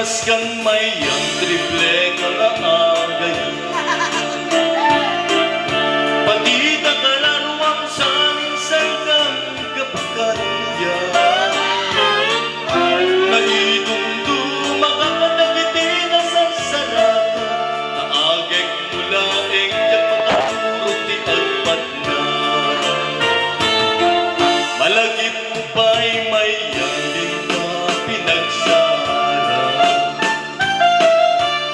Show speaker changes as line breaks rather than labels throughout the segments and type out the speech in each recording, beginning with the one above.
mas kang mayang triple ka kaagay. Pati takalaruang sa minsan kang kapakarya. Naitungtuma ka panagiti na sarsarata. Naagay mula engkya pagkaturot di agpat na. Malagip mo pa'y mayang din ka pinagsara.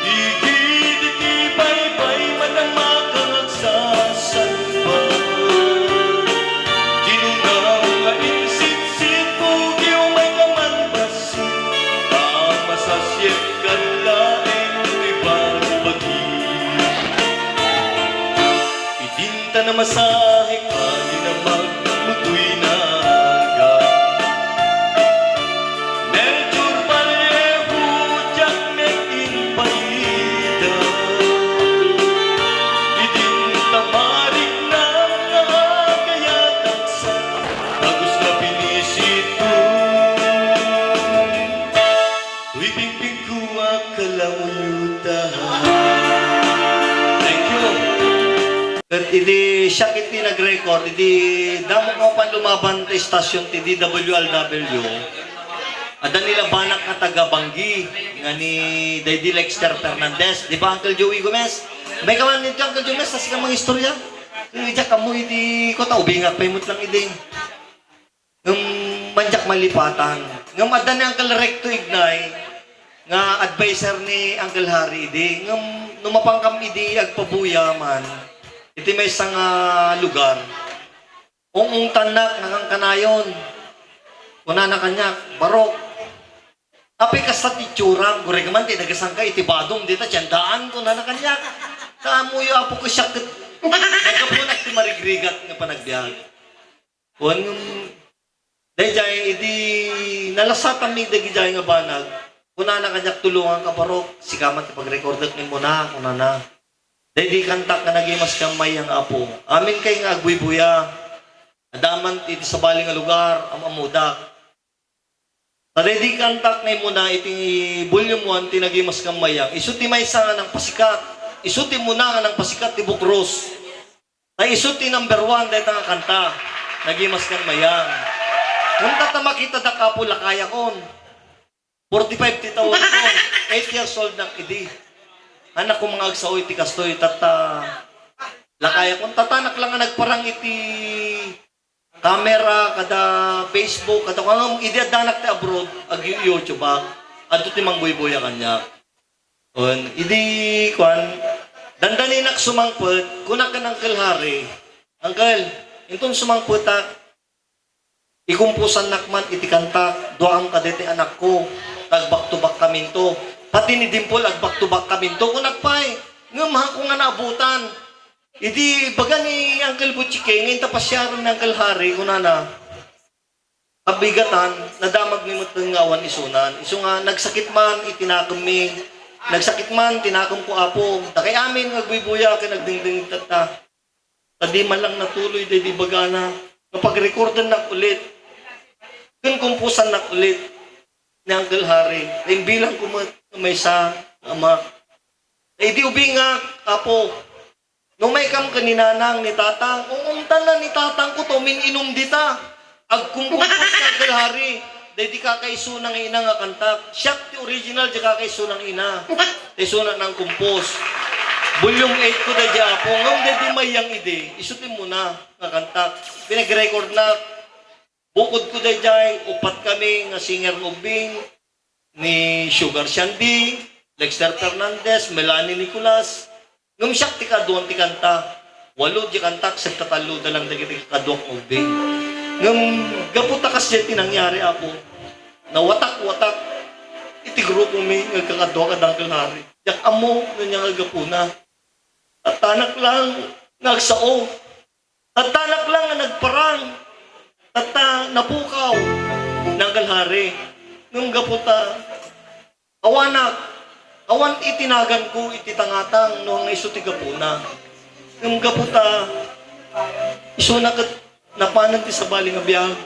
Igit-itibay-bay man ang makakagsasalpa. Ginunang nga insit-sit pugiw may kamanbasin. Kamasasyet ka laing ibang-bagi. Idinta na masahe ka di na magmutuy na. Idi siya kiti nag-record, idi damo ko pa lumaban ta istasyon ti DWLW. Ada nila banak nga taga-Banggi nga ni Daddy Lexter Fernandez, di ba Uncle Joey Gomez? May kaman nito Uncle Joey Gomez, tas ka mga istorya. Ija ka mo idi ko ta ubinga pa imot lang idi. Manjak malipatan. Ngam ada ni Uncle Recto Ignay nga advisor ni Uncle Harry idi. Ngam numapangkam idi agpabuya man. Iti may isang lugar. Ung tanak nakang kanayon. Kuna na kanyak, barok. Apay kasat itsurang, gure man, tinagasang ka, itibadong dita, tiyandaan, kuna na kanyak. Kamuyo apo ko siya, nagkapunak ti marigrigat nga panagbiag. Kung, dahil jay, idi, nalasatan mi dagi jay nga banag, kuna na kanyak tulungan ka barok, sikamat ipag-recordat ni mo na, kuna na. Dahil di kantak na nagimas kang may ang apo. Amin kay nga agbuy-buya. Adaman iti sa baling nga lugar, ang amudak. Dahil di kantak na muna iti volume 1, tinagimas kang mayang. Isuti may isa nga ng pasikat. Isuti muna nga ng pasikat ti Bukros. Dahil isuti number 1, dahil nga kanta. Nagimas kang mayang. Kung tatamakita da kapo lakaya kon. 45 ti taon kon. 8 years old ng idi. Anak ko mga agsaoy ti kastoy tata lakaya kung tatanak lang nga nagparang iti camera kada Facebook kada kung idi danak ti abroad ag YouTube adto ti mangboy-boya kanya on idi kwan dandaninak sumangpet kunak ka ng Uncle Harry Uncle inton sumangpetak ikumpusan nakman iti kanta doam kadeti anak ko tag back to back kaminto. Pati ni Dimple, agbak to back kami. Ito ko nagpay. Ngamahan ko nga naabutan. Idi, baga ni Uncle Butchike, ngayon tapasyaran ni Uncle Harry, kuna na, kabigatan, nadamag ni Mutangawan isunan. Iso nga, nagsakit man, itinakam mi. Nagsakit man, tinakam ko apo. Takay amin, nagbibuya, kay nagdingding tata. Tadi man lang natuloy, di baga na. Kapag-recordan na ulit. Kung kumpusan na ulit ni Uncle Harry. Dahil bilang may sa ama. Eh di ubi nga, apo. Nung may kam kaninanang ni tatang, uungtan na ni tatang ko to, min-inom dita. Agkumpos ka Uncle Harry. Dahil di kakaiso ng ina nga kantak. Siyak ti original, di kakaiso ng ina. Dahil sunan ng kumpos. Volume 8 ko dahil di apo. Ngam dahil di mayang ide, isutin mo na nga kantak. Pinag-record na. Bukod ko dahil upat kami nga singer ubing ni Sugar Shandy, Lexter Fernandez, Melanie Nicolas. Ngum siyak ti kaduan ti kanta. 8 di kantak sa tatalo na lang dagiti kaduak ubing. Ngum gaputa kasi ti nangyari apo. Nawatak-watak iti grupo mi nga kakaduak ka Uncle Harry. Yak amo nga nga gapuna. At tanak lang nagsao. At tanak lang nga nagparang. At napukaw ng Uncle Harry. Nung gaputa, awanak, awan itinagan ko, ititangatang, noong iso ti gapuna. Nung gaputa, iso napanan ti sa baling nga biyag.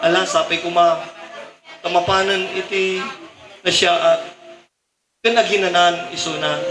Ala, sapay ko ma, kamapanan iti na siya at Kanaghinanan isunan.